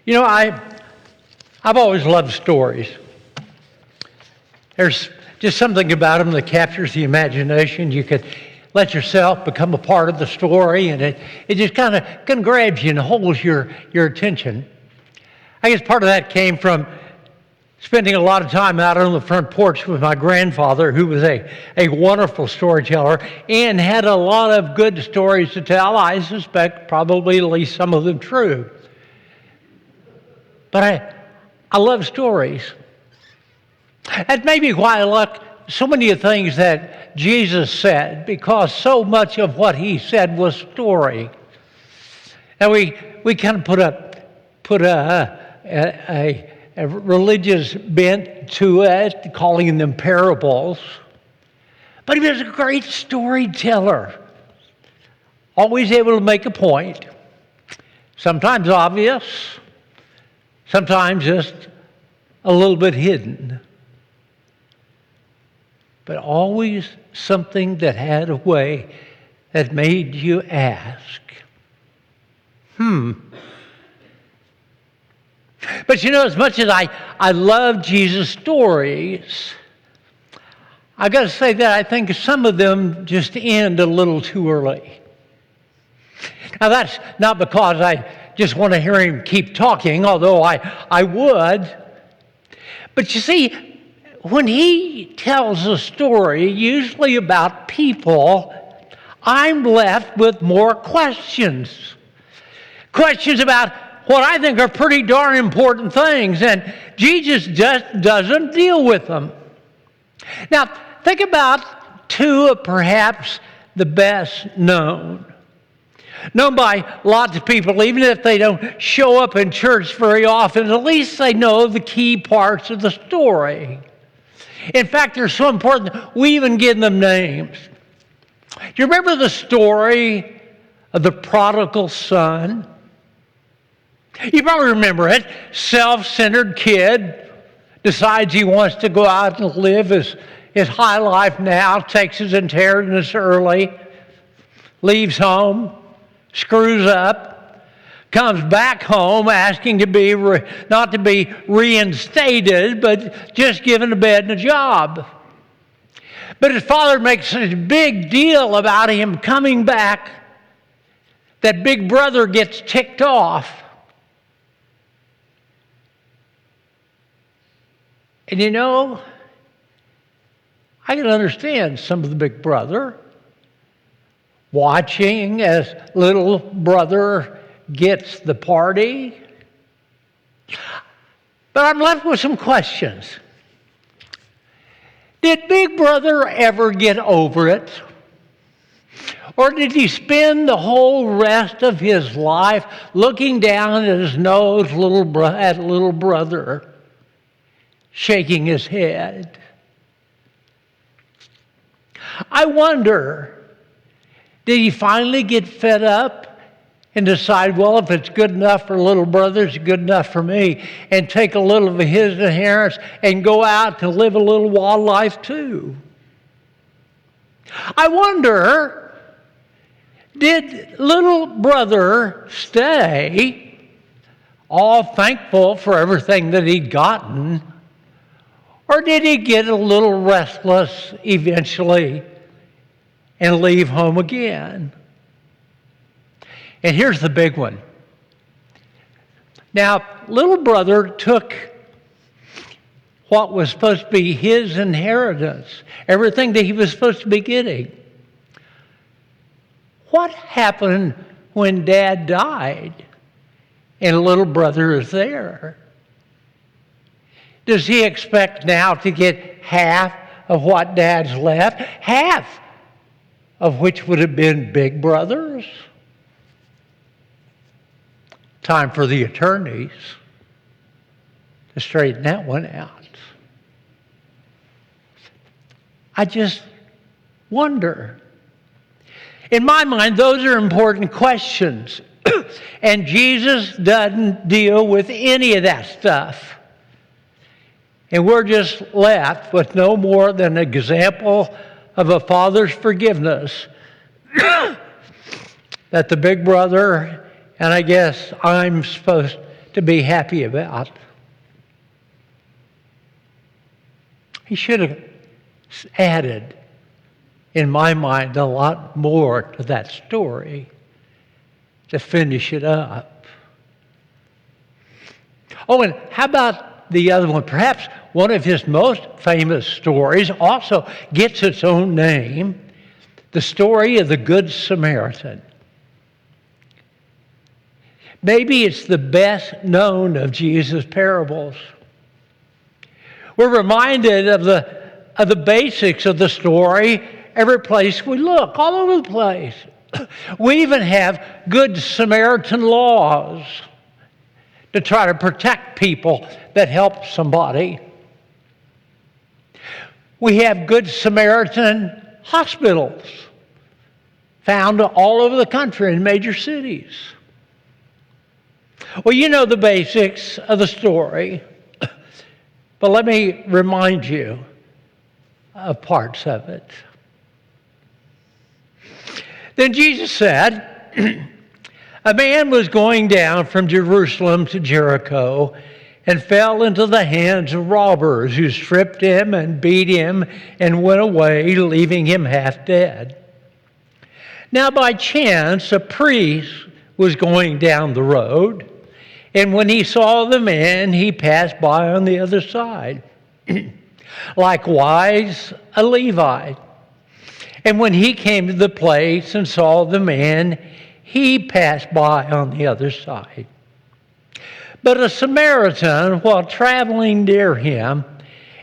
You know, I've always loved stories. There's just something about them that captures the imagination. You could let yourself become a part of the story, and it just kind of grabs you and holds your attention. I guess part of that came from spending a lot of time out on the front porch with my grandfather, who was a wonderful storyteller and had a lot of good stories to tell. I suspect probably at least some of them true. But I love stories. That's maybe why I like so many of the things that Jesus said, because so much of what he said was story. And we kind of put a religious bent to it, calling them parables. But he was a great storyteller, always able to make a point, sometimes obvious, sometimes just a little bit hidden, but always something that had a way that made you ask, But you know, as much as I love Jesus' stories, I got to say that I think some of them just end a little too early. Now, that's not because I just want to hear him keep talking, although I would. But you see, when he tells a story, usually about people, I'm left with more questions. Questions about what I think are pretty darn important things, and Jesus just doesn't deal with them. Now, think about two of perhaps the best known by lots of people, even if they don't show up in church very often. At least they know the key parts of the story. In fact, they're so important, we even give them names. Do you remember the story of the Prodigal Son? You probably remember it. Self-centered kid decides he wants to go out and live his high life now, takes his inheritance early, leaves home, screws up, comes back home asking to be not to be reinstated, but just given a bed and a job. But his father makes such a big deal about him coming back that big brother gets ticked off. And you know, I can understand some of the big brother watching as little brother gets the party. But I'm left with some questions. Did big brother ever get over it? Or did he spend the whole rest of his life looking down at his nose at little brother, shaking his head? I wonder, did he finally get fed up and decide, well, if it's good enough for little brother, it's good enough for me, and take a little of his inheritance and go out to live a little wild life too? I wonder, did little brother stay all thankful for everything that he'd gotten, or did he get a little restless eventually and leave home again? And here's the big one. Now, little brother took what was supposed to be his inheritance, everything that he was supposed to be getting. What happened when Dad died and little brother is there? Does he expect now to get half of what Dad's left? Half of which would have been big brother's? Time for the attorneys to straighten that one out. I just wonder. In my mind, those are important questions. And Jesus doesn't deal with any of that stuff. And we're just left with no more than an example of a father's forgiveness that the big brother, and I guess I'm supposed to be happy about. He should have added, in my mind, a lot more to that story to finish it up. Oh, and how about the other one? Perhaps one of his most famous stories also gets its own name, the story of the Good Samaritan. Maybe it's the best known of Jesus' parables. We're reminded of the basics of the story every place we look, all over the place. We even have Good Samaritan laws to try to protect people that help somebody. We have Good Samaritan hospitals found all over the country in major cities. Well, you know the basics of the story, but let me remind you of parts of it. Then Jesus said, a man was going down from Jerusalem to Jericho and fell into the hands of robbers who stripped him and beat him and went away, leaving him half dead. Now by chance, a priest was going down the road, and when he saw the man, he passed by on the other side. Likewise, a Levite. And when he came to the place and saw the man, he passed by on the other side. But a Samaritan, while traveling near him,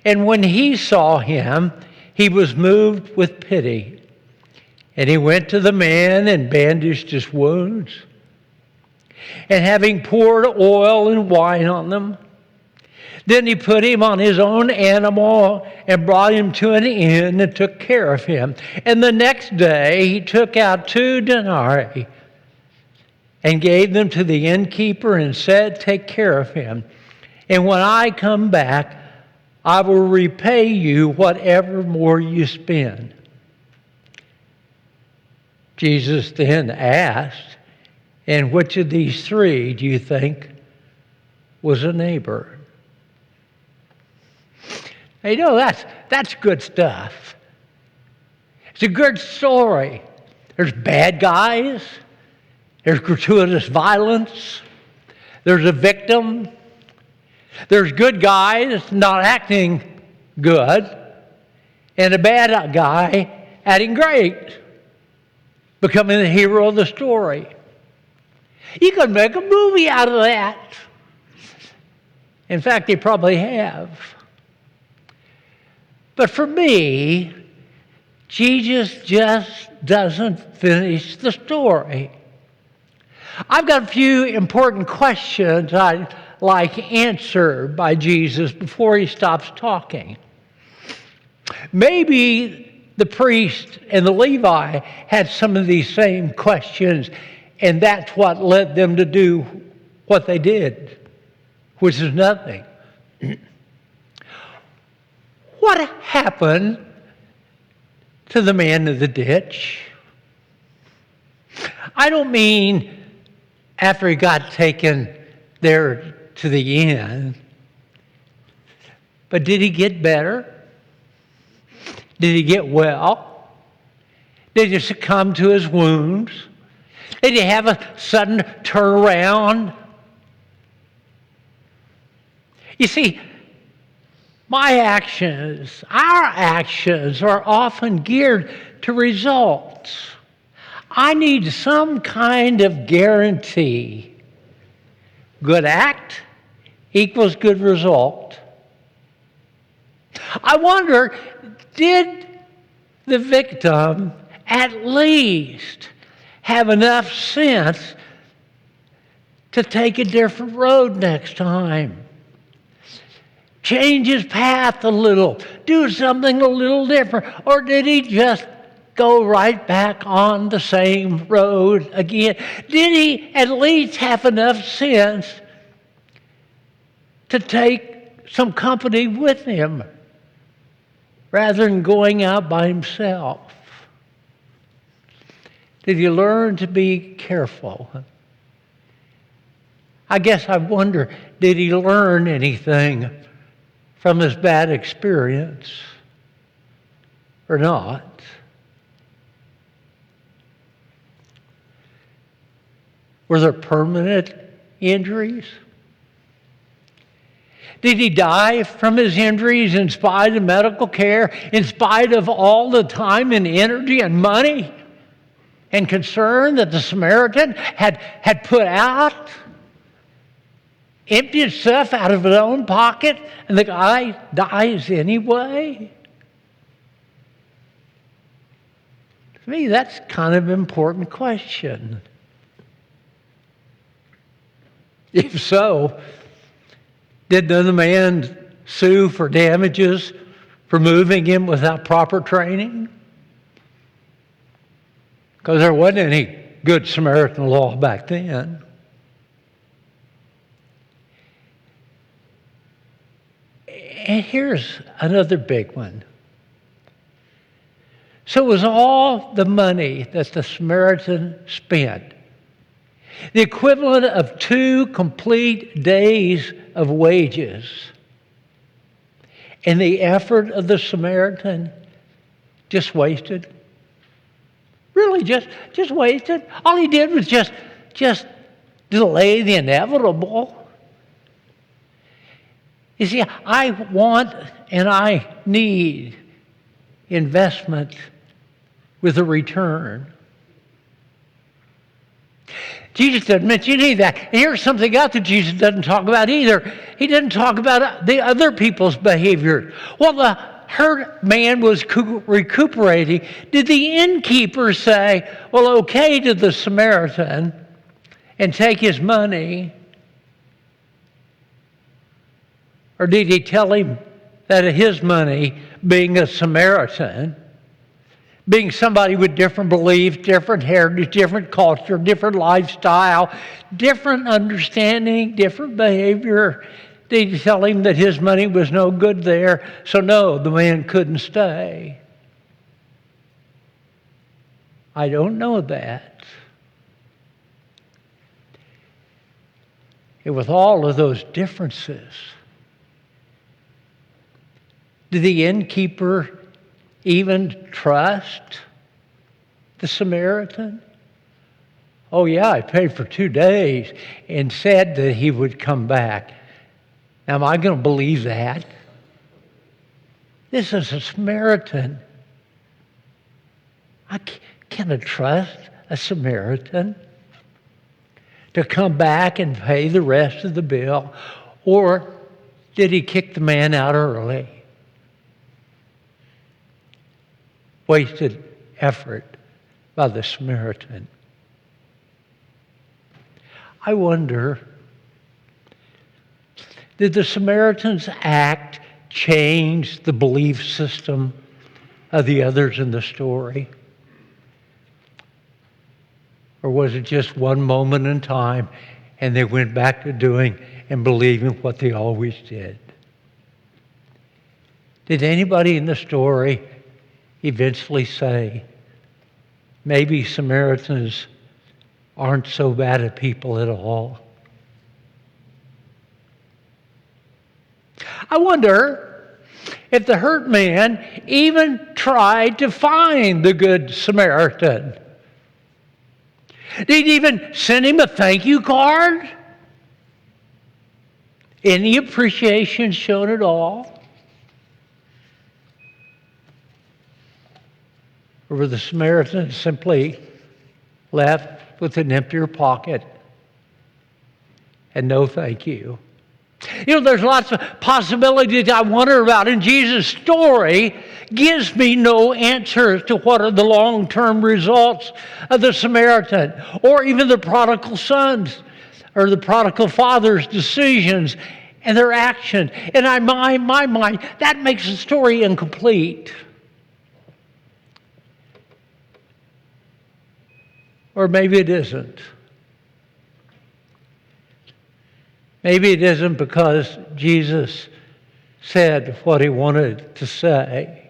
and when he saw him, he was moved with pity. And he went to the man and bandaged his wounds. And having poured oil and wine on them, then he put him on his own animal and brought him to an inn and took care of him. And the next day he took out 2 denarii and gave them to the innkeeper and said, take care of him. And when I come back, I will repay you whatever more you spend. Jesus then asked, and which of these 3 do you think was a neighbor? Now, you know, that's good stuff. It's a good story. There's bad guys. There's gratuitous violence. There's a victim. There's good guys not acting good. And a bad guy acting great, becoming the hero of the story. You could make a movie out of that. In fact, they probably have. But for me, Jesus just doesn't finish the story. I've got a few important questions I'd like answered by Jesus before he stops talking. Maybe the priest and the Levi had some of these same questions, and that's what led them to do what they did, which is nothing. What happened to the man in the ditch? I don't mean after he got taken there to the inn, but did he get better? Did he get well? Did he succumb to his wounds? Did he have a sudden turnaround? You see, our actions are often geared to results. I need some kind of guarantee. Good act equals good result. I wonder, did the victim at least have enough sense to take a different road next time? Change his path a little, do something a little different, or did he just go right back on the same road again? Did he at least have enough sense to take some company with him rather than going out by himself? Did he learn to be careful? I guess I wonder, did he learn anything from his bad experience or not? Were there permanent injuries? Did he die from his injuries in spite of medical care, in spite of all the time and energy and money and concern that the Samaritan had put out? Emptied stuff out of his own pocket, and the guy dies anyway? To me, that's kind of an important question. If so, did the man sue for damages for moving him without proper training? Because there wasn't any Good Samaritan law back then. And here's another big one. So it was all the money that the Samaritan spent, the equivalent of 2 complete days of wages, and the effort of the Samaritan just wasted. Really just wasted. All he did was just delay the inevitable. You see, I want and I need investment with a return. Jesus doesn't mention any of that. And here's something else that Jesus doesn't talk about either. He didn't talk about the other people's behavior. While the hurt man was recuperating, did the innkeeper say, well, okay to the Samaritan and take his money? Or did he tell him that his money, being a Samaritan, being somebody with different beliefs, different heritage, different culture, different lifestyle, different understanding, different behavior, did he tell him that his money was no good there? So no, the man couldn't stay. I don't know that. And with all of those differences, did the innkeeper even trust the Samaritan? Oh yeah, I paid for 2 days and said that he would come back. Now, am I going to believe that? This is a Samaritan. Can I trust a Samaritan to come back and pay the rest of the bill? Or did he kick the man out early? Wasted effort by the Samaritan. I wonder, did the Samaritan's act change the belief system of the others in the story? Or was it just one moment in time and they went back to doing and believing what they always did? Did anybody in the story eventually say, maybe Samaritans aren't so bad at people at all? I wonder if the hurt man even tried to find the Good Samaritan. Did he even send him a thank you card? Any appreciation shown at all? Or were the Samaritans simply left with an emptier pocket and no thank you? You know, there's lots of possibilities I wonder about, and Jesus' story gives me no answer to what are the long-term results of the Samaritan, or even the prodigal sons, or the prodigal father's decisions and their action. And in my mind, that makes the story incomplete. Or maybe it isn't. Maybe it isn't because Jesus said what he wanted to say.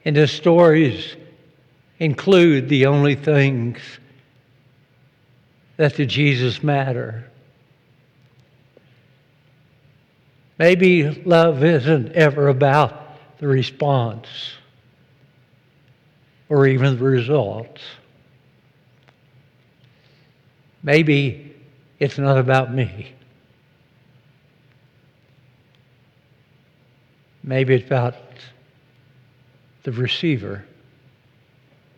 And his stories include the only things that to Jesus matter. Maybe love isn't ever about the response or even the results. Maybe it's not about me. Maybe it's about the receiver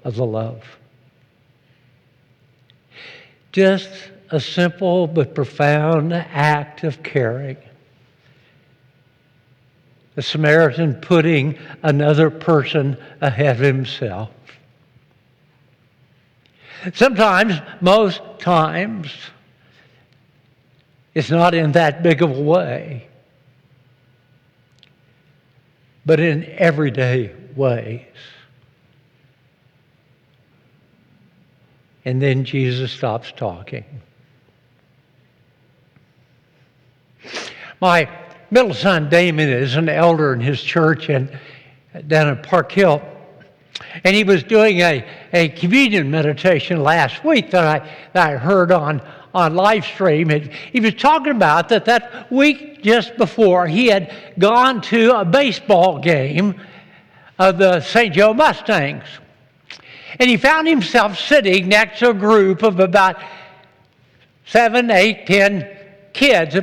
of the love. Just a simple but profound act of caring. The Samaritan putting another person ahead of himself. Sometimes, most times, it's not in that big of a way, but in everyday ways. And then Jesus stops talking. My middle son, Damon, is an elder in his church down in Park Hill. And he was doing a communion meditation last week that I heard on live stream. And he was talking about that week just before he had gone to a baseball game of the St. Joe Mustangs. And he found himself sitting next to a group of about 7, 8, 10 kids,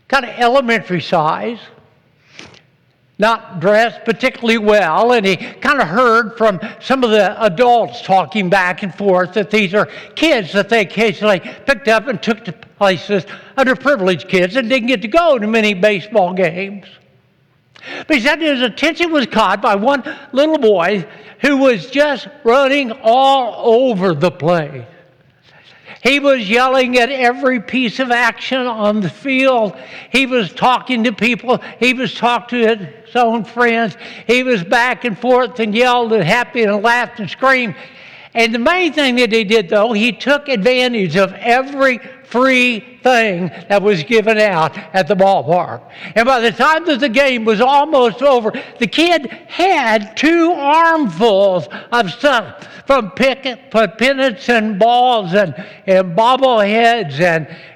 kind of elementary size, not dressed particularly well, and he kind of heard from some of the adults talking back and forth that these are kids that they occasionally picked up and took to places, underprivileged kids, and didn't get to go to many baseball games. But he said his attention was caught by one little boy who was just running all over the place. He was yelling at every piece of action on the field. He was talking to people. He was talking to his own friends. He was back and forth and yelled and happy and laughed and screamed. And the main thing that he did, though, he took advantage of every free thing that was given out at the ballpark. And by the time that the game was almost over, the kid had 2 armfuls of stuff, from pennants and balls and bobbleheads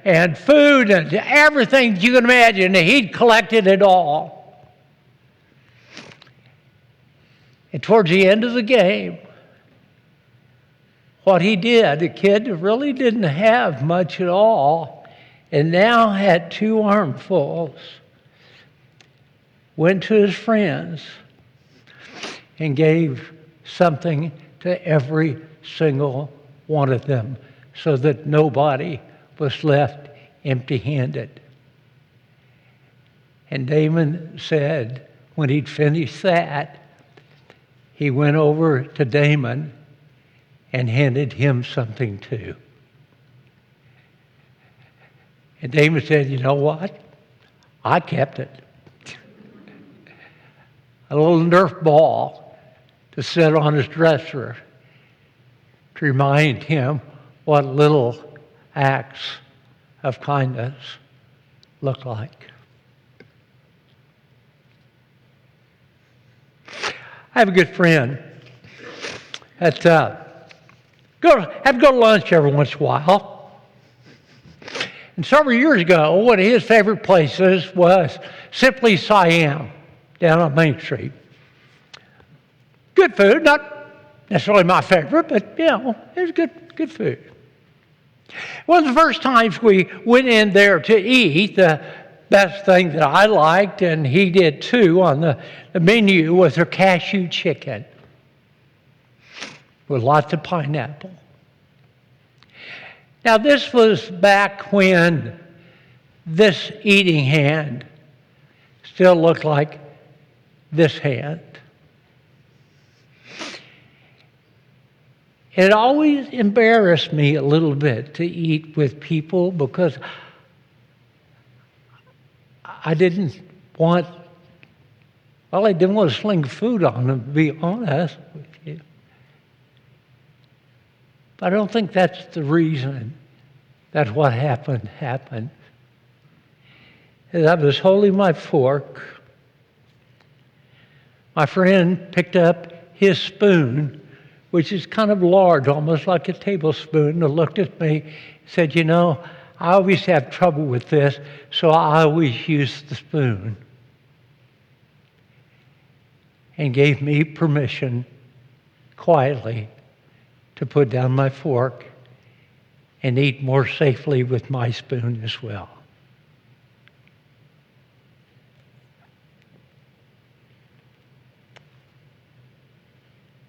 and food and everything you can imagine. He'd collected it all. And towards the end of the game, what he did, the kid really didn't have much at all and now had 2 armfuls, went to his friends and gave something to every single one of them so that nobody was left empty-handed. And Damon said when he'd finished that, he went over to Damon and handed him something too. And Damon said, "You know what? I kept it." A little Nerf ball to sit on his dresser to remind him what little acts of kindness look like. I have a good friend that had to go to lunch every once in a while. And several years ago, one of his favorite places was Simply Siam down on Main Street. Good food, not necessarily my favorite, but it was good food. One of the first times we went in there to eat, the best thing that I liked, and he did too, on the menu was their cashew chicken with lots of pineapple. Now, this was back when this eating hand still looked like this hand. It always embarrassed me a little bit to eat with people because I didn't want to sling food on them, to be honest with you. But I don't think that's the reason that what happened. As I was holding my fork, my friend picked up his spoon, which is kind of large, almost like a tablespoon, and looked at me and said, "You know, I always have trouble with this, so I always use the spoon." And gave me permission, quietly, to put down my fork and eat more safely with my spoon as well.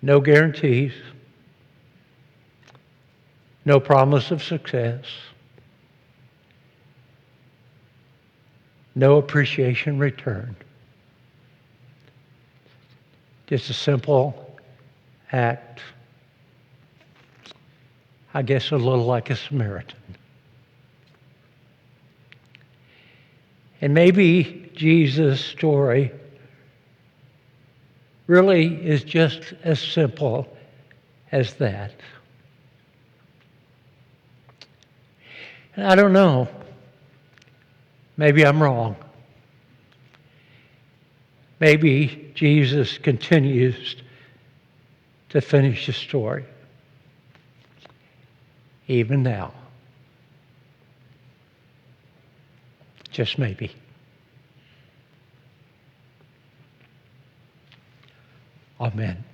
No guarantees, no promise of success, no appreciation returned. Just a simple act, I guess a little like a Samaritan. And maybe Jesus' story really is just as simple as that. And I don't know. Maybe I'm wrong. Maybe Jesus continues to finish the story, even now. Just maybe. Amen.